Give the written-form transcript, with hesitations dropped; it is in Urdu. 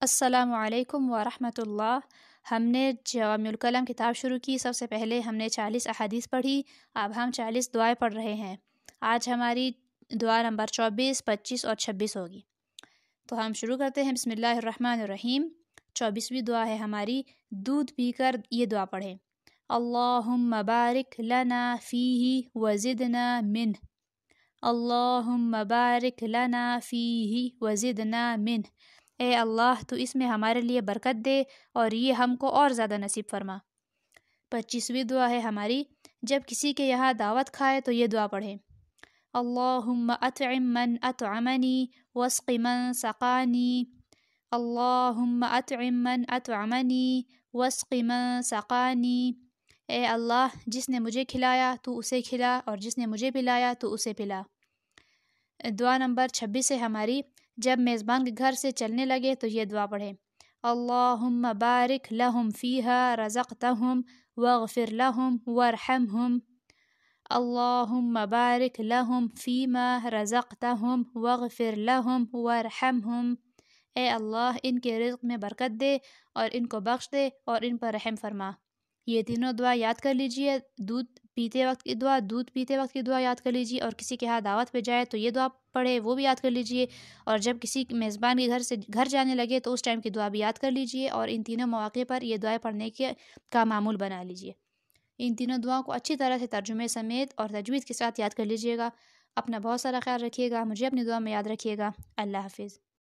السلام علیکم ورحمۃ اللہ۔ ہم نے جوامع الکلم کتاب شروع کی۔ سب سے پہلے ہم نے 40 احادیث پڑھی، اب ہم 40 دعائیں پڑھ رہے ہیں۔ آج ہماری دعا نمبر 24، 25 اور 26 ہوگی۔ تو ہم شروع کرتے ہیں۔ بسم اللہ الرحمن الرحیم۔ 24ویں دعا ہے ہماری، دودھ پی کر یہ دعا پڑھیں: اللہم بارک لنا فیہ وزدنا منہ، اللہم بارک لنا فیہ وزدنا منہ۔ اے اللہ تو اس میں ہمارے لیے برکت دے اور یہ ہم کو اور زیادہ نصیب فرما۔ 25ویں دعا ہے ہماری، جب کسی کے یہاں دعوت کھائے تو یہ دعا پڑھیں: اللہم اطعم من اطعمنی واسق من سقانی، اللہم اطعم من اطعمنی واسق من سقانی۔ اے اللہ جس نے مجھے کھلایا تو اسے کھلا، اور جس نے مجھے پلایا تو اسے پلا۔ دعا نمبر 26 ہے ہماری، جب میزبان کے گھر سے چلنے لگے تو یہ دعا پڑھیں: اللہم بارک لہم فیہا رزقتہم واغفر لہم وارحمہم، اللہم بارک لہم فیما رزقتہم واغفر لہم وارحمہم۔ اے اللہ ان کے رزق میں برکت دے اور ان کو بخش دے اور ان پر رحم فرما۔ یہ تینوں دعا یاد کر لیجئے۔ دودھ پیتے وقت کی دعا یاد کر لیجئے، اور کسی کے ہاں دعوت پہ جائے تو یہ دعا پڑھے، وہ بھی یاد کر لیجئے، اور جب کسی میزبان کے گھر سے گھر جانے لگے تو اس ٹائم کی دعا بھی یاد کر لیجئے، اور ان تینوں مواقع پر یہ دعائیں پڑھنے کا معمول بنا لیجئے۔ ان تینوں دعاؤں کو اچھی طرح سے ترجمے سمیت اور تجوید کے ساتھ یاد کر لیجئے گا۔ اپنا بہت سارا خیال رکھیے گا، مجھے اپنی دعا میں یاد رکھیے گا۔ اللہ حافظ۔